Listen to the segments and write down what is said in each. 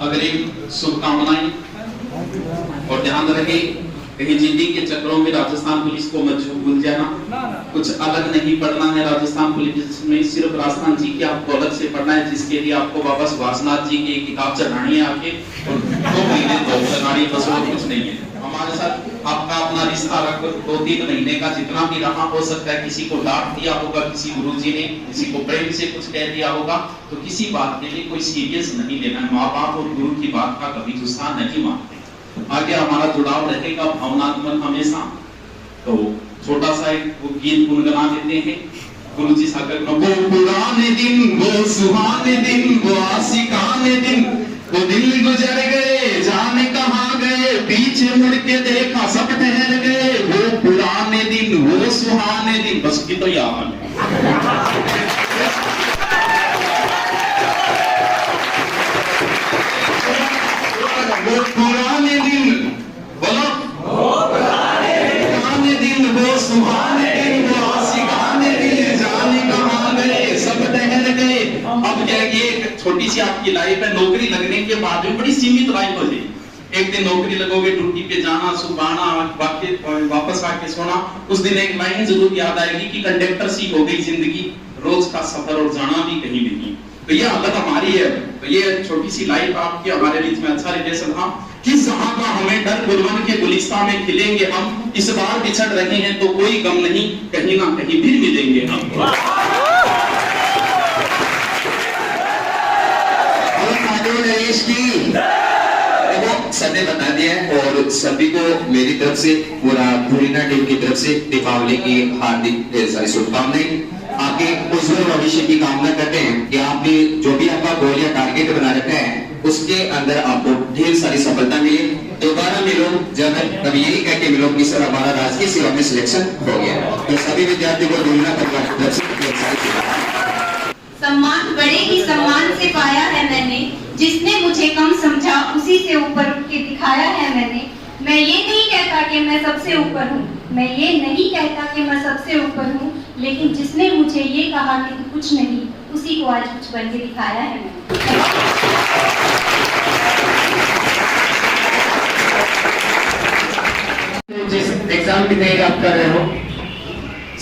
अग्रिम शुभकामनाएं। और ध्यान रहे कहीं जिंदगी के चक्रों में राजस्थान पुलिस को मत भूल जाना, कुछ अलग नहीं पढ़ना है राजस्थान पुलिस में, सिर्फ राजस्थान जी के आपको अलग से पढ़ना है, जिसके लिए आपको बाबा सुभाषनाथ जी की किताब चढ़ानी है आके, और 2 महीने चढ़ानी, बस और कुछ नहीं है। हमारे साथ आपका अपना रिश्ता रख 2-3 महीने का जितना भी रहा, हो सकता है किसी को डांट दिया होगा, किसी गुरुजी ने किसी को प्रेम से कुछ कह दिया होगा, तो किसी बात के लिए कोई सीरियस नहीं लेना है। माँ बाप और गुरु की बात का कभी गुस्सा नहीं मानते, आगे हमारा जुड़ाव रहेगा भावनात्मक हमेशा। तो छोटा सा एक गीत गुनगुना देते हैं गुरु जी सागर में। वो पुराने दिन, वो सुहाने दिन, वो आशिकाने दिन, वो दिल गुजर गए जाने कहाँ गए, पीछे मुड़ के देखा सब ठहर गए, वो पुराने दिन, वो सुहाने दिन। बस की तो याद वो पुराने दिन, बोलो पुराने दिन, वो सुहाने दिन, वो आशिकाने दिन, जाने कहाँ गए सब ठहर गए। अब क्या ये छोटी सी आपकी लाइफ है, नौकरी लगने के बाद भी बड़ी सीमित लाइफ हो जाएगी। एक दिन नौकरी लगोगे, ड्यूटी पे जाना, सुबह आना, वापस आके सोना, उस दिन एक लाइन जरूर याद आएगी कि कंडक्टर सी हो गई जिंदगी, रोज का सफर और जाना भी कहीं नहीं। तो ये हालत हमारी है। तो ये छोटी सी लाइफ आपकी हमारे बीच में अच्छा रिलेशन था कि जहां का हमें डर गुलवन के गुलिस्तान में खिलेंगे हम, इस बार बिछड़ रहे हैं तो कोई गम नहीं, कहीं ना कहीं फिर मिलेंगे हम। सबने बता दिया है और सभी को मेरी तरफ से, पूरा भूरिना टीम की तरफ से दीपावली की हार्दिक सारी शुभकामनाएं। आपके उज्जवल भविष्य की कामना करते हैं कि आपने जो भी आपका गोल या टारगेट बना रखा है उसके अंदर आपको ढेर सारी सफलता मिले। दोबारा मिलो जब तब यही कह के मिलो कि सर हमारा राजकीय सेवा में सिलेक्शन हो गया। तो सभी विद्यार्थियों को भूरिना परिवार की तरफ से सम्मान बड़े ही सम्मान से पाया है मैंने, जिसने मुझे कम समझा उसी से ऊपर उठ के दिखाया है मैंने। मैं ये नहीं कहता कि मैं सबसे ऊपर हूँ, मैं ये नहीं कहता कि मैं सबसे ऊपर हूँ, लेकिन जिसने मुझे ये कहा कि तू कुछ नहीं, उसी को आज कुछ बन के दिखाया है मैंने। जिस एग्जाम की तैयारी आप कर रहे हो,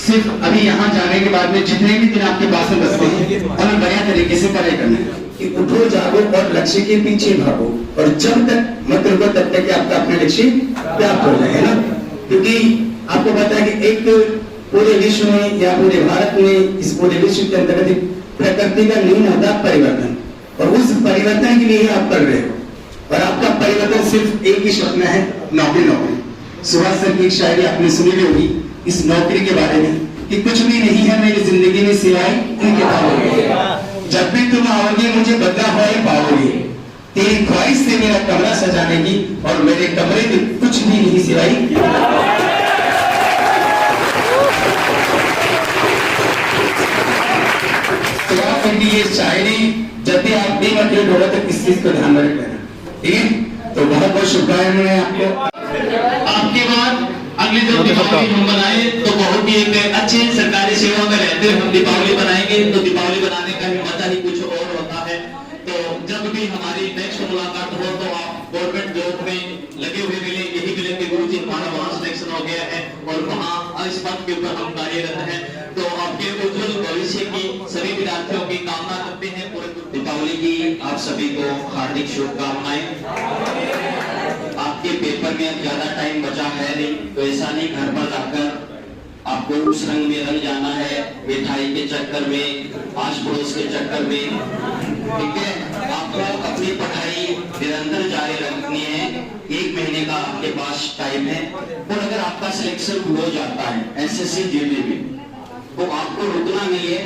सिर्फ अभी यहाँ जाने के बाद में जितने भी दिन आपके पास में बचते हैं हमें बढ़िया तरीके से पढ़ाई करना है कि उठो जागो और लक्ष्य के पीछे भागो, और जब तक मत रुको तब तक आपका अपना लक्ष्य प्राप्त हो जाए, है ना। क्योंकि आपको पता है कि एक पूरे विश्व में या पूरे भारत में, इस पूरे विश्व के अंतर्गत प्रकृति का नियम होता है परिवर्तन, और उस परिवर्तन के लिए आप कर रहे हो, और आपका परिवर्तन सिर्फ एक ही सपना है, नौकरी। नौकरी सुभाष सर की एक शायरी आपने सुनी होगी इस नौकरी के बारे में कि कुछ भी नहीं है मेरी जिंदगी में सिवाय इन किताबों के, जब भी तुम आओगे मुझे बदला हुआ ही पाओगे, तेरी ख्वाहिश से मेरा कमरा सजाने की, और मेरे कमरे में कुछ भी नहीं सिवाय। तो आप ये शायरी जब भी आप डीमोटिवेट हो रहे तो इस चीज को ध्यान में रखना, ठीक है। तो बहुत बहुत शुभकामनाएं आपको। आपके बाद अगली जब दीपावली हम बनाए तो बहुत ही एक अच्छे सरकारी सेवा में रहते हुए हम दीपावली बनाएंगे, तो दीपावली बनाने का मजा ही कुछ और होता है। तो जब भी हमारी नेक्स्ट मुलाकात हो तो आप गवर्नमेंट जॉब में लगे हुए मिले, यही मिले कि गुरु जी हमारा वहाँ सिलेक्शन हो गया है और वहाँ इस पद के ऊपर हम कार्यरत हैं। तो आपके उज्जवल भविष्य की सभी विद्यार्थियों की कामना करते हैं। पूरे दीपावली की आप सभी को हार्दिक शुभकामनाएं। आपके पेपर में ज्यादा टाइम बचा है नहीं, तो ऐसा नहीं घर पर जाकर आपको उस रंग में रंग जाना है, मिठाई के चक्कर में, आस पड़ोस के चक्कर में, ठीक है। आपको अपनी पढ़ाई निरंतर जारी रखनी है। 1 महीने का आपके पास टाइम है, और अगर आपका सिलेक्शन हो जाता है एसएससी जीडी में, तो आपको रुकना नहीं है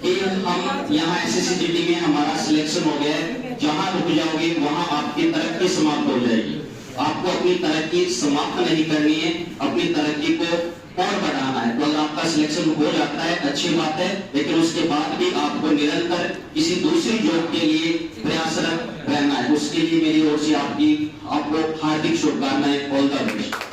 कि हम यहाँ एसएससी जीडी में हमारा सिलेक्शन हो गया है, जहाँ रुक जाओगे वहाँ आपकी तरक्की समाप्त हो जाएगी। आपको अपनी तरक्की समाप्त नहीं करनी है, अपनी तरक्की को और बढ़ाना है। तो अगर आपका सिलेक्शन हो जाता है अच्छी बात है, लेकिन उसके बाद भी आपको निरंतर किसी दूसरी जॉब के लिए प्रयासरत रहना है। उसके लिए मेरी ओर से आपको हार्दिक शुभकामनाएं। All the best.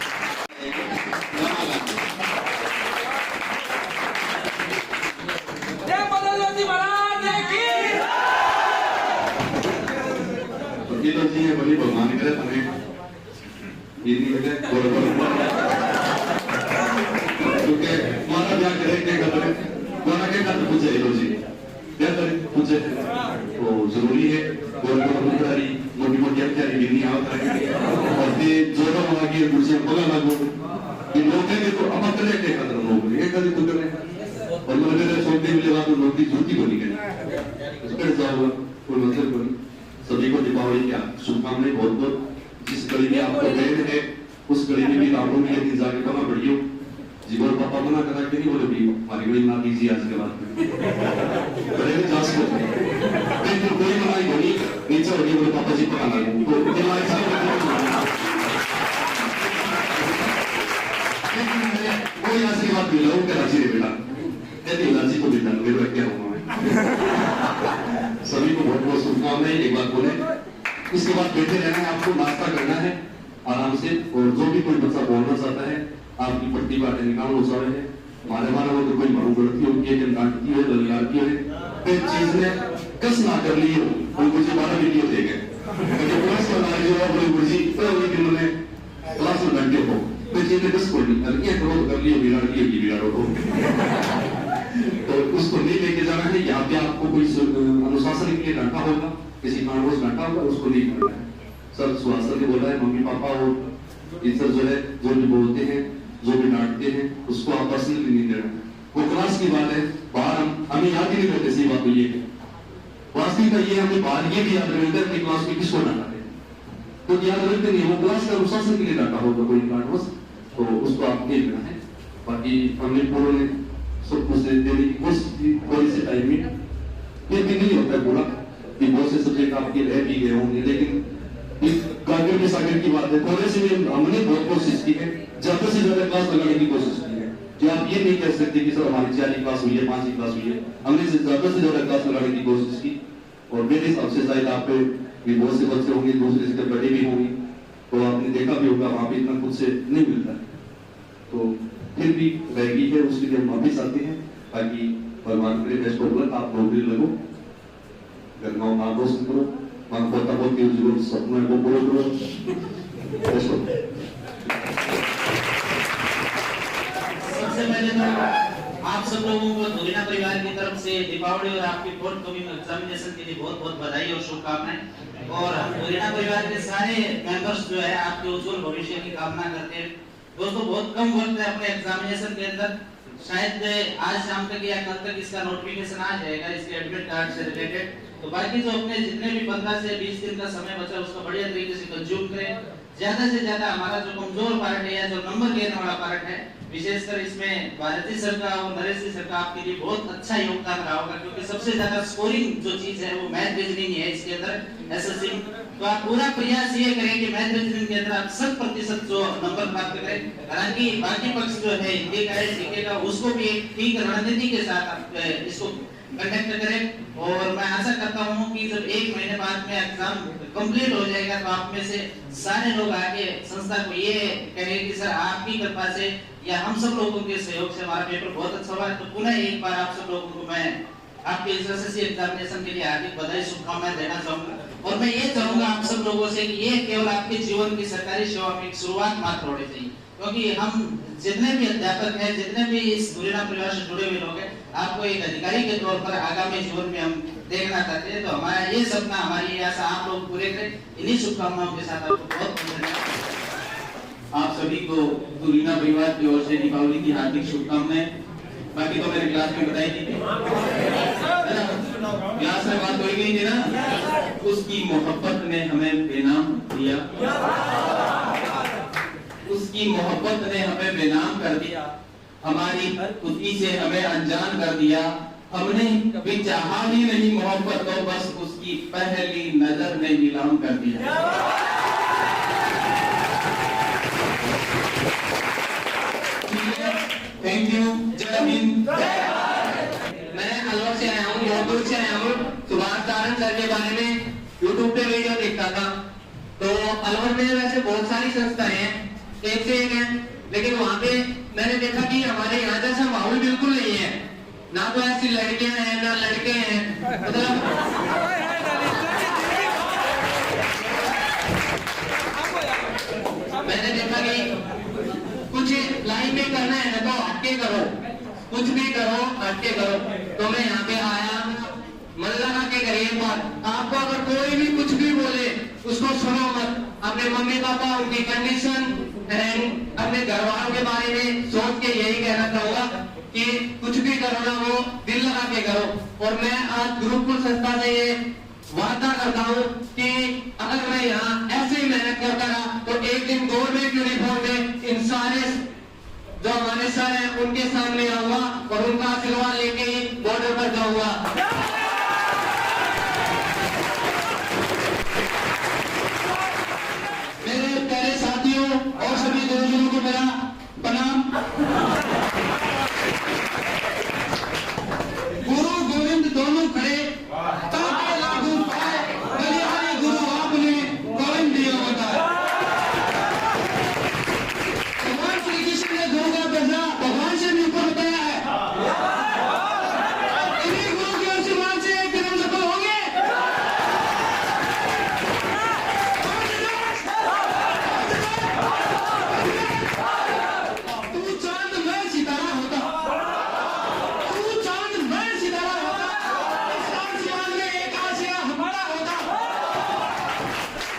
तो है बड़ी भगवान करे तने ये नहीं लगे बोल क्योंकि मारा ब्याह करे के करे कोना के कर पूछे लो जी क्या करे पूछे तो जरूरी है बोल बुधारी मोटी मोटी अत्यारी भी नहीं आवत रहे और ये जोड़ा मांगा के मुझे बोला लागो कि लोग ने तो अब करे के कर लोग ये कभी तो करे और मेरे सोचने मिले बात लोग की झूठी बोली गई उसके जाओ कोई मतलब कोई सभी को दीपावली की शुभकामनाएं बहुत बहुत जिस गली में आपको भेद है उस गली में भी आपको भी लेकिन जाके कमा बढ़ियो जीवन पापा मना करा के नहीं बोले भी हमारी गली ना कीजिए आज के बाद करेंगे जांच को फिर कोई मनाई होनी नीचे होगी बोले पापा जी पकाना तो हमारे साथ कोई आशीर्वाद मिला उनका राजी रे बेटा कहते राजी को बेटा मेरे क्या हुआ सभी को बहुत बहुत शुभकामनाएं एक बार बोले इसके बाद बैठे रहना है आपको नाश्ता करना है आराम से और जो भी कोई बच्चा बोलना चाहता है आपकी पट्टी बाटे निकाल हो जाए है हमारे वो तो कोई मारू गलती होती है डांटती है ललकारती है फिर चीज ने कस ना कर ली हो उनको जी 12 वीडियो दे गए क्योंकि पुलिस का नारी जो बोली गुरुजी तो एक दिन में क्लास में घंटे हो फिर चीज ने कस कर ली लड़कियां करो कर ली होगी लड़की की बिगाड़ो तो उसको नहीं लेके जाना है यहाँ पे आपको कोई अनुशासन के लिए डांटा होगा किसी कारणवश डांटा होगा उसको नहीं करना है सर सुहासन ने बोला है मम्मी पापा और टीचर जो है जो भी बोलते हैं जो भी डांटते हैं उसको आप पर्सनली नहीं देना वो क्लास की बात है बाहर हमें याद ही नहीं रहते सही बात तो ये है वास्तविकता ये हमें बाहर ये भी याद रहता है कि क्लास में किसको डांटा है तो याद रखते नहीं वो क्लास का अनुशासन के लिए डांटा होगा कोई कारणवश तो उसको आप नहीं लेना है बाकी हमने पूर्व ने सब कुछ देने की कोशिश की थोड़ी से टाइम में ये भी नहीं होता है पूरा कि बहुत से सब्जेक्ट आपके रह भी गए होंगे लेकिन इस गार्जियन के सागर की बात है थोड़े से हमने बहुत कोशिश की है ज्यादा से ज्यादा क्लास लगाने की कोशिश की है जो आप ये नहीं कह सकते कि सर हमारी 4 क्लास हुई है 5 क्लास हुई है हमने ज्यादा से ज्यादा क्लास लगाने की कोशिश की और मेरे हिसाब से शायद आप पे भी बहुत से बच्चे होंगे दूसरे से बड़े भी होंगे तो आपने देखा भी होगा वहां पे इतना खुद से नहीं मिलता तो फिर भी रहेगी है उसके लिए हम वापिस आते हैं ताकि भगवान करे बेस्ट ऑफ आप नौकरी लगो घर गाँव नाम रोशन करो मां पोता पोती जीवन सपना को पूरा करो बेस्ट ऑफ सबसे पहले तो आप सब लोगों को धुरीना परिवार की तरफ से दीपावली और आपकी फोर्थ कमिंग एग्जामिनेशन के लिए बहुत बहुत बधाई और शुभकामनाएं और धुरीना परिवार के सारे मेंबर्स जो है आपके उज्जवल भविष्य की कामना करते हैं दोस्तों बहुत कम वक्त है अपने एग्जामिनेशन के अंदर शायद आज शाम तक या कल तक इसका नोटिफिकेशन आ जाएगा इसके एडमिट कार्ड से रिलेटेड तो बाकी जो अपने जितने भी 15 से 20 दिन का समय बचा उसको बढ़िया तरीके से कंज्यूम करें ज्यादा से ज्यादा हमारा जो कमजोर पार्ट है या जो नंबर लेने वाला पार्ट है विशेषकर इसमें भारती सर का और नरेश जी सर का आपके लिए बहुत अच्छा योगदान रहा होगा क्योंकि सबसे ज्यादा स्कोरिंग जो चीज है वो मैथ रीजनिंग है इसके अंदर एसएससी तो आप पूरा प्रयास ये करें कि मैथ रीजनिंग के अंदर आप 100% जो नंबर प्राप्त करें हालांकि बाकी पक्ष जो है हिंदी का है जीके का उसको भी एक ठीक रणनीति के साथ आप इसको कंडक्ट करें और मैं आशा करता हूं कि जब 1 महीने बाद में एग्जाम कंप्लीट हो जाएगा तो आप में से सारे लोग आगे संस्था को ये कहेंगे कि सर आपकी कृपा से या हम सब लोगों के सहयोग से हमारा पेपर बहुत अच्छा हुआ तो पुनः एक बार आप सब लोगों को मैं आपके इस एसएससी एग्जामिनेशन के लिए हार्दिक बधाई शुभकामनाएं देना चाहूंगा और मैं ये चाहूंगा आप सब लोगों से कि ये केवल आपके जीवन की सरकारी सेवा में एक शुरुआत मात्र होनी चाहिए क्योंकि हम जितने भी अध्यापक हैं जितने भी इस धुरीना परिवार से जुड़े हुए लोग हैं आपको एक अधिकारी के तौर पर आगामी जीवन में हम देखना चाहते हैं तो हमारा ये सपना हमारी ये आशा आप लोग पूरे करें इन्हीं शुभकामनाओं के साथ आपको बहुत धन्यवाद आप सभी को धुरीना परिवार की ओर से दीपावली की हार्दिक शुभकामनाएं बाकी तो मेरे क्लास में बताई थी क्लास में बात हो गई थी ना उसकी मोहब्बत ने हमें बेनाम दिया उसकी मोहब्बत ने हमें बेनाम कर दिया हमारी खुदी से हमें अनजान कर दिया हमने कभी चाहा भी नहीं मोहब्बत को बस उसकी पहली नजर ने नीलाम कर दिया थैंक यू जय हिंद मैं अलवर से आया हूँ बहुत दूर से आया हूँ सुभाष तारण सर के बारे में यूट्यूब पे वीडियो देखता था तो अलवर में वैसे बहुत सारी संस्थाएं हैं एक से एक है लेकिन वहाँ पे मैंने देखा कि हमारे यहाँ जैसा माहौल बिल्कुल नहीं है ना तो ऐसी लड़कियां हैं ना लड़के हैं मतलब कुछ भी करो हट के करो। तो मैं यहाँ पे आया, मन लगा के करिए बात। आपको अगर कोई भी कुछ भी बोले उसको सुनो मत। अपने मम्मी पापा, उनकी कंडीशन एंड अपने घर वालों के बारे में सोच के यही कहना चाहूंगा कि कुछ भी करो ना वो दिल लगा के करो। और मैं आज गुरुकुल संस्था से ये वादा करता हूँ कि अगर मैं यहाँ ऐसे ही मेहनत करता रहा तो एक दिन गवर्नमेंट यूनिफॉर्म में इन सारे जो हमारे सर हैं उनके सामने आऊंगा और उनका आशीर्वाद लेके ही बॉर्डर पर जाऊंगा। मेरे प्यारे साथियों और सभी गुरुजनों को मेरा प्रणाम। गुरु गोविंद दोनों खड़े ताके लागू पाए, बलिहारी गुरु आपने कौन दिया बताया। भगवान श्री कृष्ण ने गुरु का दर्जा भगवान से भी ऊपर बताया है। इन्हीं गुरु के आशीर्वाद से एक दिन हम सफल होंगे। तू चांद मैं सितारा होता, तू चांद मैं सितारा होता, इस आसमान में एक आशिया हमारा होता।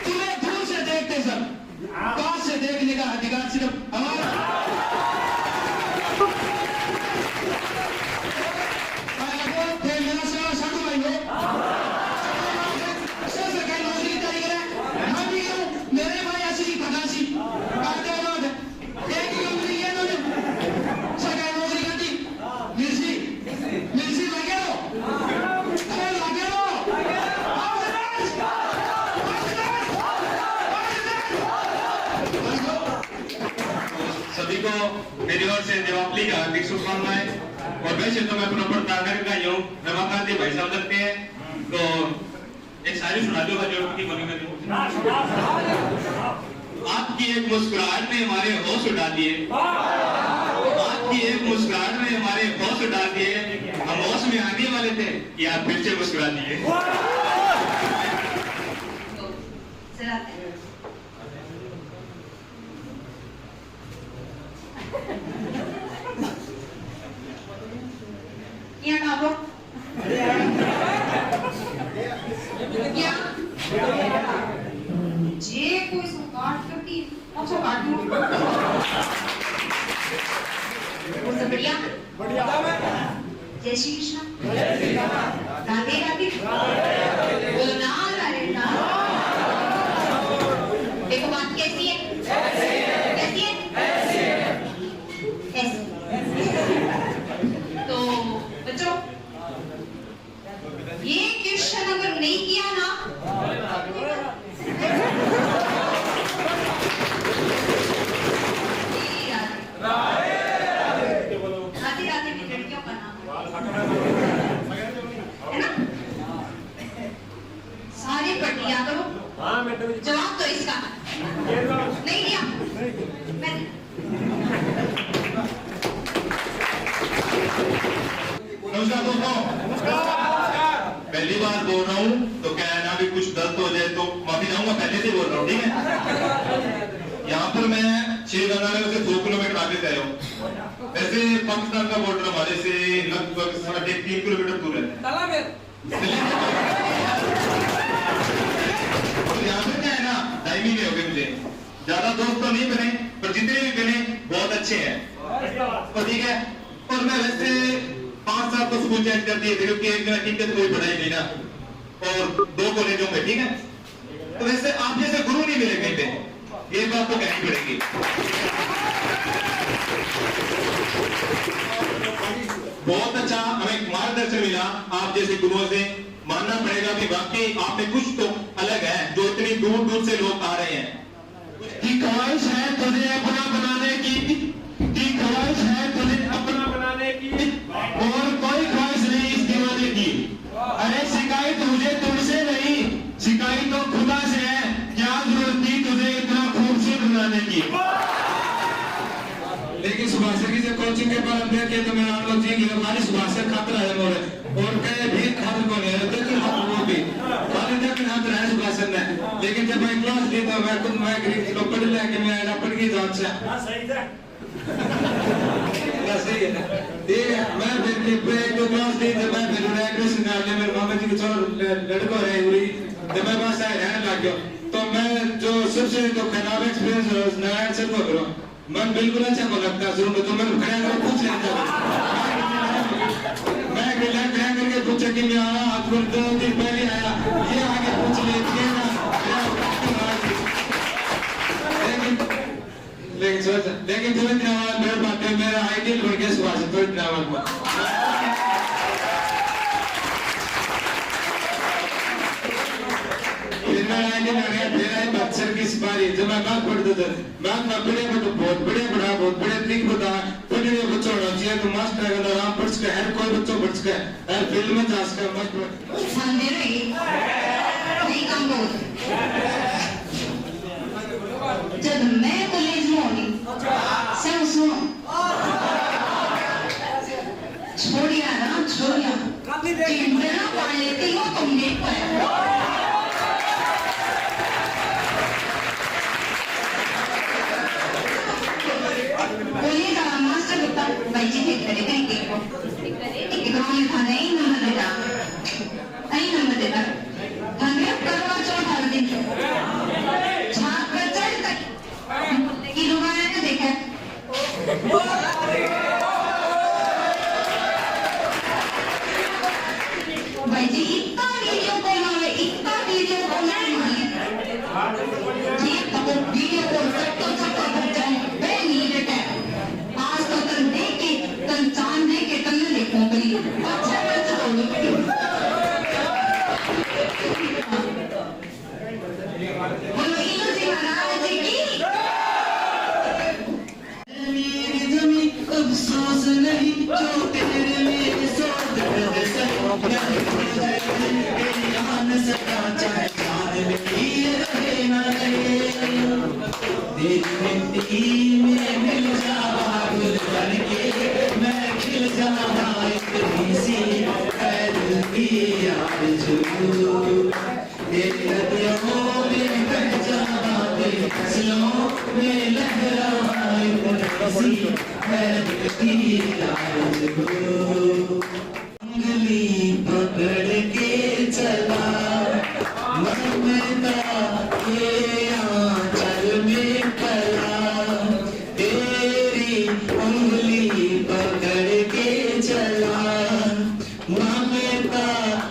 तुम्हें दूर से देखते सब, पास से देखने का अधिकार सिर्फ हमारा। थे मेरा सेवा साधु भाई हो, सरकारी नौकरी की तैयारी करें, मैं भी करूं। मेरे भाई ऐसी फटासी आते बाद एक ही कंपनी है तो सरकारी नौकरी करती। मिर्ची मिर्ची लगे हो, अरे लगे हो। सभी को मेरी ओर से दीपावली की हार्दिक शुभकामनाएं। और वैसे तो मैं प्रॉपर नागरिक का ही हूँ, रमाकांत जी भाई साहब लगते हैं, तो एक शायरी सुना दो जो की बनी में। आपकी एक मुस्कुराहट ने हमारे होश उड़ा दिए, आपकी एक मुस्कुराहट ने हमारे होश उड़ा दिए। हम होश में आने वाले थे कि आप फिर से मुस्कुरा दिए। चलाते हैं। यहाँ काबो क्या जे कोई सो काट करती अच्छा काट लूं सब बढ़िया जय श्री कृष्ण राधे राधे बोलो ना राधे ना। देखो बात कैसी है, कैसी है ऐसी। तो बच्चों ये क्वेश्चन अगर नहीं किया ना राधे राधे में लड़कियों का नाम है ना। सारे पढ़ लिया करो, जवाब तो इसका नहीं दिया मैं नमस्कार दोस्तों, पहली बार बोल रहा हूँ तो कहना भी कुछ गलत हो जाए तो माफी चाहूंगा, पहले से बोल रहा हूँ, ठीक है। यहाँ पर मैं श्री गंगानगर से 2 किलोमीटर आगे से आया हूँ। वैसे पाकिस्तान का बॉर्डर हमारे से लगभग 3.5 किलोमीटर दूर है। यहाँ पे क्या है ना, टाइम ही नहीं हो गया मुझे, ज्यादा दोस्त तो नहीं बने पर जितने भी बने बहुत अच्छे हैं, तो ठीक है। और मैं वैसे 5 साल तो स्कूल चेंज कर दिए थे क्योंकि एक दिन ठीक है कोई पढ़ाई नहीं ना, और 2 कॉलेजों में, ठीक है। तो वैसे आप जैसे गुरु नहीं मिले कहीं पे, ये बात तो कहनी पड़ेगी। बहुत अच्छा हमें मार्गदर्शन मिला आप जैसे गुरुओं से, मानना पड़ेगा कि वाकई आप में कुछ तो अलग है जो इतनी दूर दूर से लोग आ रहे हैं। की ख्वाहिश है तुझे अपना बनाने की ख्वाहिश है तुझे अपना बनाने की, और कोई ख्वाहिश नहीं इस दीवाने की। अरे शिकायत मुझे तुमसे नहीं, शिकायत तो खुदा से है, क्या जरूरत थी तुझे इतना खूबसूरत बनाने की। लेकिन सुभाषर की कोचिंग के बाद देखे तो मेरा लोग जी की हमारी सुभाषर खातर है मोरे और कहे भी खातर को नहीं रहते कि हम वो भी खाली देख खातर है सुभाषर ने। लेकिन जब मैं क्लास ली तो मैं खुद मैं गरीब को पढ़ लिया कि मैं पढ़ गई जान से। सही है ये मैं फिर तो क्लास दी जब मैं फिर एडमिशन कर लिया मेरे मामा जी को लड़का है उरी जब मैं पास आया रहने लग गया तो मैं जो सबसे तो खराब एक्सपीरियंस नारायण सर को करो मन बिल्कुल अच्छा को लगता शुरू में तो मैं खड़ा कर पूछ लेता मैं खड़ा करके पूछा कि मैं आया हाथ पर 2 दिन पहले आया ये आगे पूछ लेते हैं ना लेकिन थोड़े दिन बाद मेरे बात में मेरा आइडियल बन गया सुभाष थोड़े दिन बाद फिर मैं आइडियल आ गया फिर आई बच्चर की सिपाही जब मैं बात पढ़ता था बात में बड़े बड़े बहुत बड़े बड़ा बहुत बड़े ट्रिक बता बड़े बच्चों होना चाहिए तो मास्टर अगर आराम पढ़ सके हर कोई बच्चों पढ़ सके हर फील्ड में जा सके मस्त संदे रही नहीं काम बोल जब मैं कॉलेज में होनी सब सुनो छोड़िया ना छोड़िया चिंतना पढ़ लेती हो तुम देख पाए बोलिए का मास्टर बता भाई जी ठीक करे करेंगे इकनॉमी में था नहीं नंबर देता हमें करवा चौथ हर दिन छाप कर चढ़ तक की दुकान तो देखा भाई जी इतना वीडियो कॉल मारे जी तब वीडियो कॉल सब बच्चा वे नीड है आज तो तन देख के तन चांद देख के तन देखो बड़ी अच्छा बच्चा बोलो इलो जी महाराज की मेरी जमीन अफसोस नहीं जो तेरे लिए सोच रहे तेरी आन सदा चाहे जान मेरी रहे ना रहे तेरी मिट्टी में मिल जा गुल बन के मैं खिल जाऊंगा इतनी सी है दिल की आरज़ू तेरी नदियों में बह जाऊंगा तेरी फसलों में लहराऊंगा इतनी सी है दिल की आरज़ू उंगली पकड़ के चला ममता के आंचल में पला तेरी उंगली पकड़ के चला ममता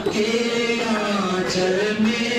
के आंचल में